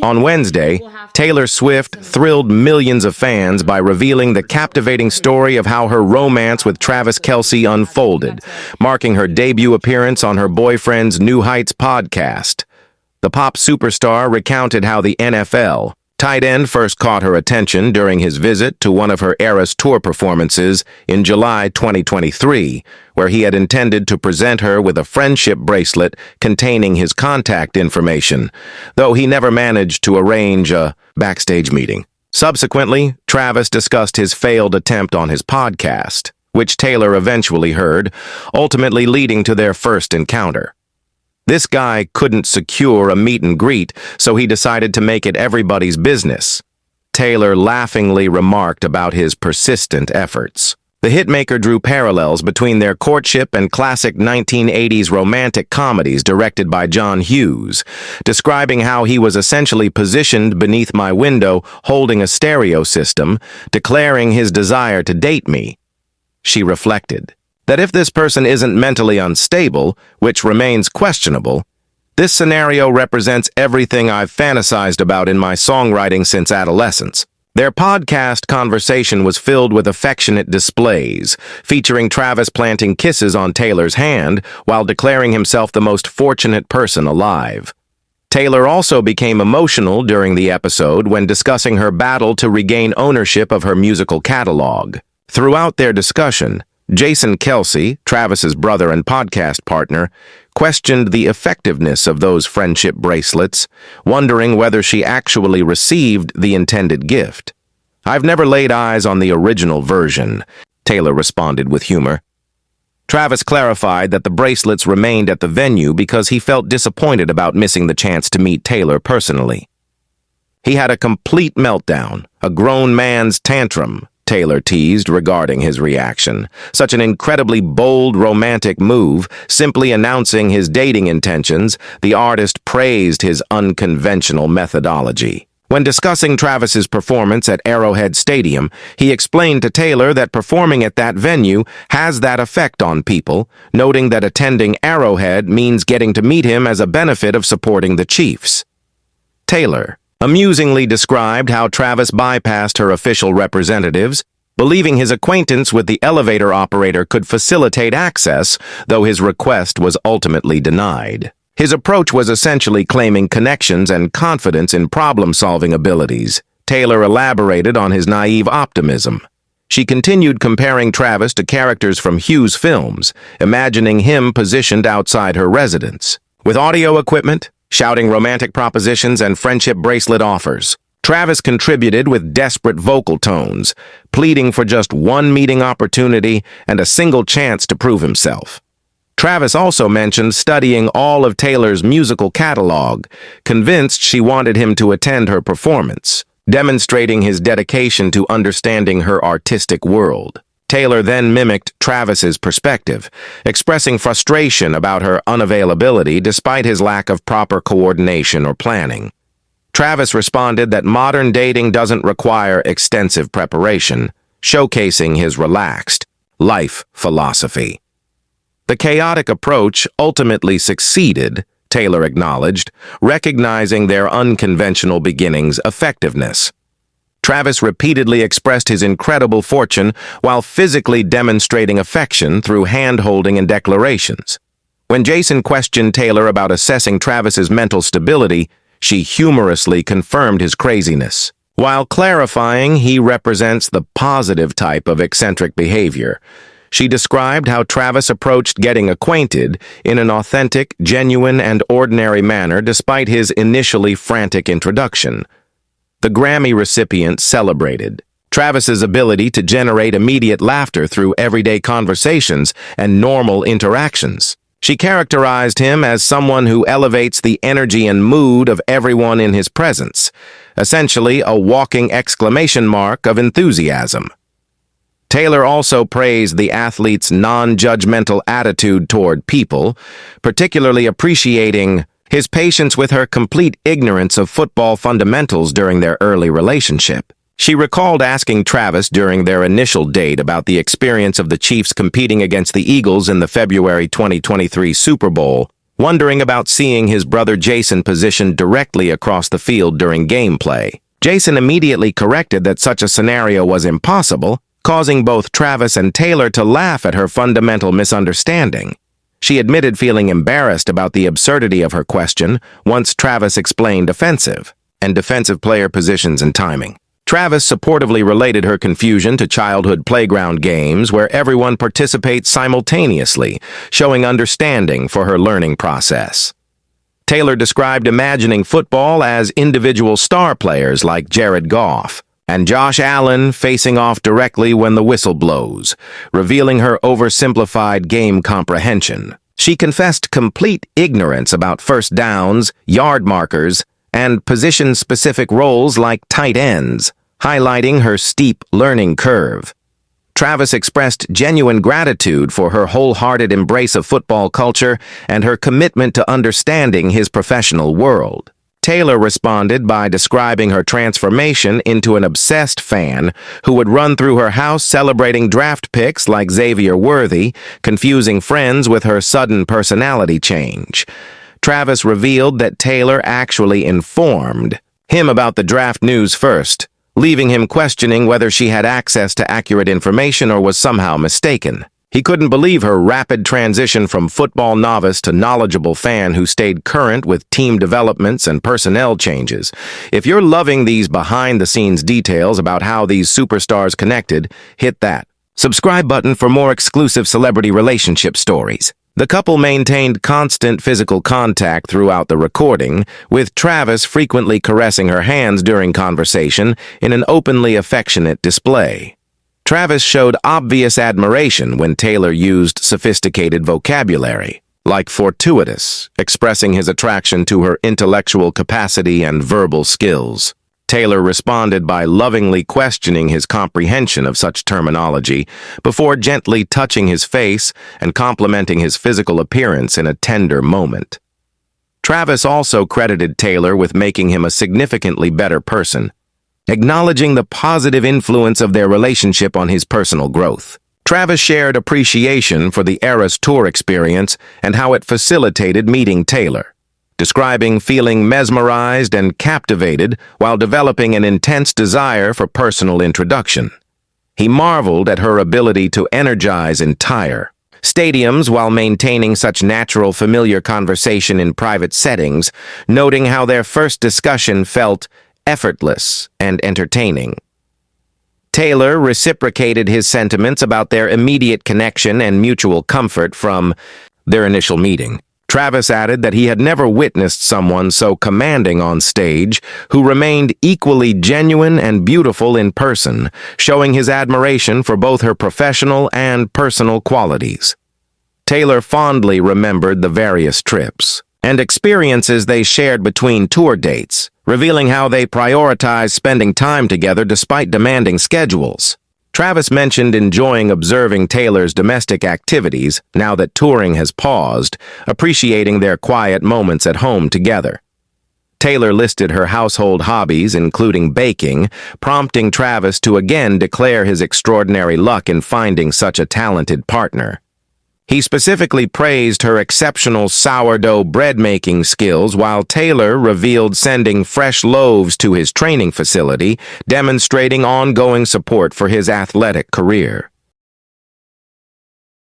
On Wednesday, Taylor Swift thrilled millions of fans by revealing the captivating story of how her romance with Travis Kelce unfolded, marking her debut appearance on her boyfriend's New Heights podcast. The pop superstar recounted how the NFL tight end first caught her attention during his visit to one of her Eras Tour performances in July 2023, where he had intended to present her with a friendship bracelet containing his contact information, though he never managed to arrange a backstage meeting. Subsequently, Travis discussed his failed attempt on his podcast, which Taylor eventually heard, ultimately leading to their first encounter. This guy couldn't secure a meet and greet, so he decided to make it everybody's business. Taylor laughingly remarked about his persistent efforts. The hitmaker drew parallels between their courtship and classic 1980s romantic comedies directed by John Hughes, describing how he was essentially positioned beneath my window holding a stereo system, declaring his desire to date me. She reflected that if this person isn't mentally unstable, which remains questionable, this scenario represents everything I've fantasized about in my songwriting since adolescence. Their podcast conversation was filled with affectionate displays, featuring Travis planting kisses on Taylor's hand while declaring himself the most fortunate person alive. Taylor also became emotional during the episode when discussing her battle to regain ownership of her musical catalog. Throughout their discussion, Jason Kelce, Travis's brother and podcast partner, questioned the effectiveness of those friendship bracelets, wondering whether she actually received the intended gift. "I've never laid eyes on the original version," Taylor responded with humor. Travis clarified that the bracelets remained at the venue because he felt disappointed about missing the chance to meet Taylor personally. "He had a complete meltdown, a grown man's tantrum," Taylor teased regarding his reaction. "Such an incredibly bold, romantic move, simply announcing his dating intentions." The artist praised his unconventional methodology. When discussing Travis's performance at Arrowhead Stadium, he explained to Taylor that performing at that venue has that effect on people, noting that attending Arrowhead means getting to meet him as a benefit of supporting the Chiefs. Taylor amusingly described how Travis bypassed her official representatives, believing his acquaintance with the elevator operator could facilitate access, though his request was ultimately denied. His approach was essentially claiming connections and confidence in problem-solving abilities. Taylor elaborated on his naive optimism. She continued comparing Travis to characters from Hughes films, imagining him positioned outside her residence. With audio equipment, shouting romantic propositions and friendship bracelet offers, Travis contributed with desperate vocal tones, pleading for just one meeting opportunity and a single chance to prove himself. Travis also mentioned studying all of Taylor's musical catalog, convinced she wanted him to attend her performance, demonstrating his dedication to understanding her artistic world. Taylor then mimicked Travis's perspective, expressing frustration about her unavailability despite his lack of proper coordination or planning. Travis responded that modern dating doesn't require extensive preparation, showcasing his relaxed life philosophy. The chaotic approach ultimately succeeded, Taylor acknowledged, recognizing their unconventional beginnings' effectiveness. Travis repeatedly expressed his incredible fortune while physically demonstrating affection through hand-holding and declarations. When Jason questioned Taylor about assessing Travis's mental stability, she humorously confirmed his craziness, while clarifying he represents the positive type of eccentric behavior. She described how Travis approached getting acquainted in an authentic, genuine, and ordinary manner despite his initially frantic introduction. The Grammy recipient celebrated Travis's ability to generate immediate laughter through everyday conversations and normal interactions. She characterized him as someone who elevates the energy and mood of everyone in his presence, essentially a walking exclamation mark of enthusiasm. Taylor also praised the athlete's non-judgmental attitude toward people, particularly appreciating his patience with her complete ignorance of football fundamentals during their early relationship. She recalled asking Travis during their initial date about the experience of the Chiefs competing against the Eagles in the February 2023 Super Bowl, wondering about seeing his brother Jason positioned directly across the field during gameplay. Jason immediately corrected that such a scenario was impossible, causing both Travis and Taylor to laugh at her fundamental misunderstanding. She admitted feeling embarrassed about the absurdity of her question once Travis explained offensive and defensive player positions and timing. Travis supportively related her confusion to childhood playground games where everyone participates simultaneously, showing understanding for her learning process. Taylor described imagining football as individual star players like Jared Goff and Josh Allen facing off directly when the whistle blows, revealing her oversimplified game comprehension. She confessed complete ignorance about first downs, yard markers, and position-specific roles like tight ends, highlighting her steep learning curve. Travis expressed genuine gratitude for her wholehearted embrace of football culture and her commitment to understanding his professional world. Taylor responded by describing her transformation into an obsessed fan who would run through her house celebrating draft picks like Xavier Worthy, confusing friends with her sudden personality change. Travis revealed that Taylor actually informed him about the draft news first, leaving him questioning whether she had access to accurate information or was somehow mistaken. He couldn't believe her rapid transition from football novice to knowledgeable fan who stayed current with team developments and personnel changes. If you're loving these behind-the-scenes details about how these superstars connected, hit that subscribe button for more exclusive celebrity relationship stories. The couple maintained constant physical contact throughout the recording, with Travis frequently caressing her hands during conversation in an openly affectionate display. Travis showed obvious admiration when Taylor used sophisticated vocabulary, like fortuitous, expressing his attraction to her intellectual capacity and verbal skills. Taylor responded by lovingly questioning his comprehension of such terminology before gently touching his face and complimenting his physical appearance in a tender moment. Travis also credited Taylor with making him a significantly better person, acknowledging the positive influence of their relationship on his personal growth. Travis shared appreciation for the Eras Tour experience and how it facilitated meeting Taylor, describing feeling mesmerized and captivated while developing an intense desire for personal introduction. He marveled at her ability to energize entire stadiums while maintaining such natural, familiar conversation in private settings, noting how their first discussion felt effortless and entertaining. Taylor reciprocated his sentiments about their immediate connection and mutual comfort from their initial meeting. Travis added that he had never witnessed someone so commanding on stage who remained equally genuine and beautiful in person, showing his admiration for both her professional and personal qualities. Taylor fondly remembered the various trips and experiences they shared between tour dates, revealing how they prioritized spending time together despite demanding schedules. Travis mentioned enjoying observing Taylor's domestic activities now that touring has paused, appreciating their quiet moments at home together. Taylor listed her household hobbies, including baking, prompting Travis to again declare his extraordinary luck in finding such a talented partner. He specifically praised her exceptional sourdough bread-making skills, while Taylor revealed sending fresh loaves to his training facility, demonstrating ongoing support for his athletic career.